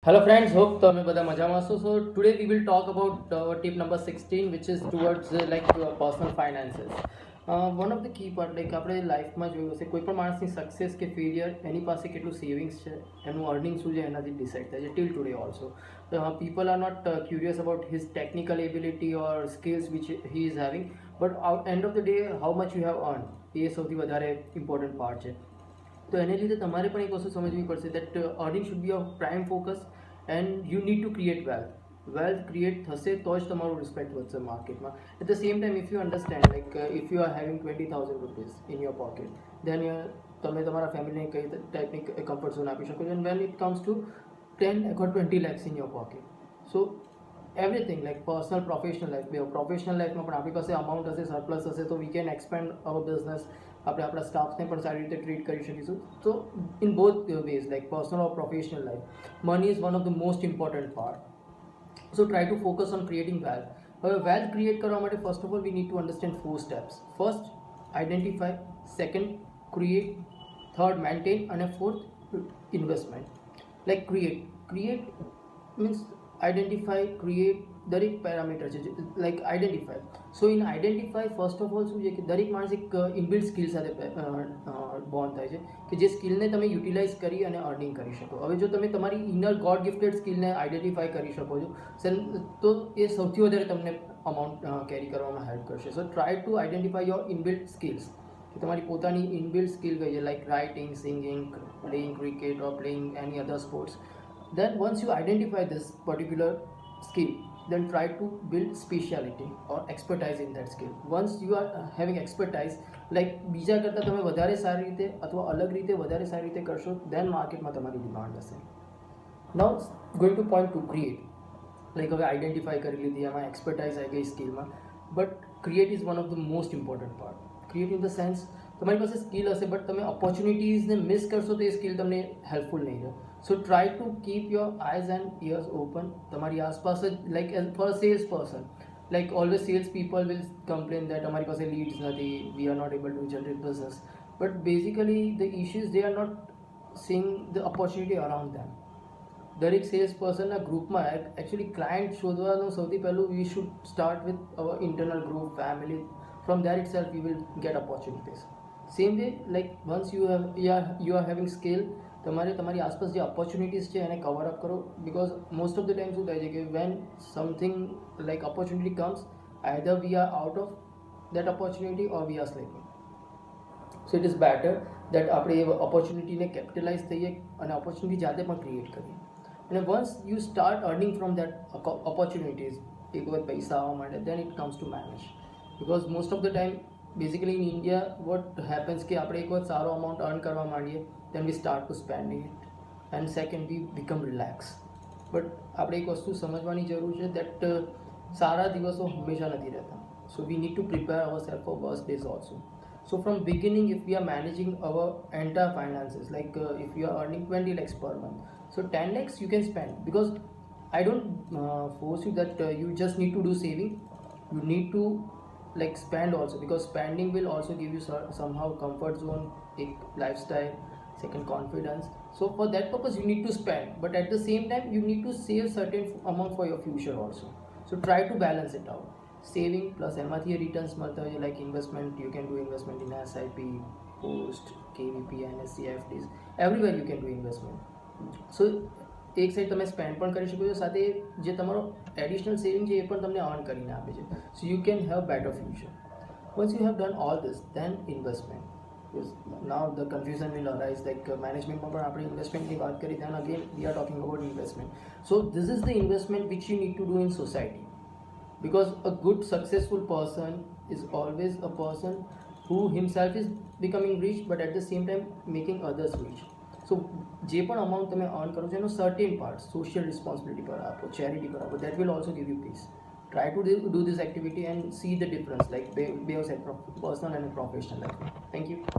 Hello friends, hope તમે બધા મજામાં છો. So today we will talk about tip number 16, which is towards personal finances. One of the key part, like આપણે લાઈફમાં જોયું હશે, કોઈ પણ માણસની સક્સેસ કે ફેલિયર એની પાસે કેટલું સેવિંગ્સ છે, એનું અર્નિંગ શું છે, એનાથી ડિસાઇડ થાય છે. Till today also people are not curious about his technical ability or skills which he is having, but at end of the day how much you have earned એ સૌથી વધારે important part છે. તો એને લીધે તમારે પણ એક વસ્તુ સમજવી પડશે that earning should be of prime focus and you need to create wealth create થશે તો જ તમારું રિસ્પેક્ટ વધશે માર્કેટમાં. At the same time if you understand like if you are having 20,000 rupees in your pocket then તમે તમારા ફેમિલીને કઈ ટાઈપની કમ્ફર્ટ ઝોન આપી શકો છો. And when it comes two 10 or 20 lakhs in your pocket, so everything like personal professional life, professional લાઈફમાં પણ આપણી પાસે અમાઉન્ટ હશે, સરપ્લસ હશે, તો we can expand our business. આપણે આપણા સ્ટાફને પણ સારી રીતે ટ્રીટ કરી શકીશું. તો in both ways like personal or professional life money is one of the most important part. So try to focus on creating wealth. હવે વેલ્થ ક્રિએટ કરવા માટે first of all we need to understand 4 steps. First identify, second create, third maintain અને fourth investment. Like create means identify, create, દરેક parameter છે like identify. So in identify first of all શું છે કે દરેક માણસ એક ઇનબિલ્ટ સ્કિલ સાથે બોર્ન થાય છે કે જે સ્કિલને તમે યુટિલાઇઝ કરી અને અર્નિંગ કરી શકો. હવે જો તમે તમારી ઇનર ગોડ ગિફ્ટેડ સ્કિલને આઈડેન્ટિફાય કરી શકો છો તો એ સૌથી વધારે તમને અમાઉન્ટ કેરી કરવામાં હેલ્પ કરશે. So try to identify your inbuilt skills કે તમારી પોતાની ઇનબિલ્ટ સ્કિલ કઈ છે, like writing, singing, playing cricket or playing any other sports. Then once you identify this particular skill, then try to build speciality or expertise in that skill. Once you are having expertise, like બીજા કરતાં તમે વધારે સારી રીતે અથવા અલગ રીતે વધારે સારી રીતે કરશો, then માર્કેટમાં તમારી ડિમાન્ડ હશે. Now going to point to create. Like હવે આઈડેન્ટિફાઈ કરી લીધી, એમાં એક્સપર્ટાઇઝ આવી ગઈ સ્કિલમાં, but create is one of the most important part. Create in the sense તમારી પાસે સ્કિલ હશે બટ તમે ઓપોર્ચ્યુનિટીઝને મિસ કરશો તો એ સ્કિલ તમને હેલ્પફુલ નહીં રહે. So try to keep your eyes and ears open. તમારી આસપાસ જ like for a sales person, like always sales people will complain that અમારી પાસે લીડ્સ નથી, we are not able to generate business. But basically the issues they are not seeing the opportunity around them. દરેક sales પર્સનના ગ્રુપમાં actually client શોધવાનું સૌથી પહેલું we should start with our internal group, family. From that it self you will get opportunities. Same way like once you are having skill, તમારે તમારી આસપાસ જે ઓપોર્ચ્યુનિટીઝ છે એને કવર અપ કરો. Because most of the time શું થાય છે કે when something like opportunity comes, either we are out of that opportunity or we are sleeping. So it is better that આપણે એ ઓપોર્ચ્યુનિટીને કેપિટલાઇઝ થઈએ અને ઓપોર્ચ્યુનિટી જાતે પણ ક્રિએટ કરીએ. અને once you start earning from that opportunities, એક વખત પૈસા આવવા માટે, then it comes to manage. Because most of the time basically in India what happens કે આપણે એક વખત સારો અમાઉન્ટ અર્ન કરવા માંડીએ, then we start to spending it, and second we become relaxed. But આપણે એક વસ્તુ સમજવાની જરૂર છે દેટ સારા દિવસો હંમેશા નથી રહેતા. So we need to prepare our self for worst days also. So from beginning, if we are managing our entire finances, like if you are earning 20 lakhs per month, so 10 lakhs you can spend, because I don't force you that you just need to do saving. You need to like spend also, because spending will also give you somehow comfort zone, a lifestyle, second confidence. So for that purpose you need to spend, but at the same time you need to save certain amount for your future also. So try to balance it out. Saving plus એમાંથી returns મળતા હોય છે, like investment, you can do investment in SIP, post, KVP, NSC, FDs, everywhere you can do investment. So એક side તમે spend પણ કરી શકો છો, સાથે જે તમારો એડિશનલ સેવિંગ છે એ પણ તમને અર્ન કરીને આપે છે. So you can have better future. Once you have done all this, then investment. Now the confusion will arise, like મેનેજમેન્ટમાં પણ આપણે ઇન્વેસ્ટમેન્ટની વાત કરી, then again we are talking about investment. So this is the investment which you need to do in society. Because a good successful person is always a person who himself is becoming rich, but at the same time making others rich. So જે પણ amount તમે earn કરો છો એનો certain part social responsibility પર આપો, charity પર આપો. That will also give you peace. Try to do this activity and see the difference, like બે સાઇડ, પર્સનલ અને પ્રોફેશનલ લાઈફ. Thank you.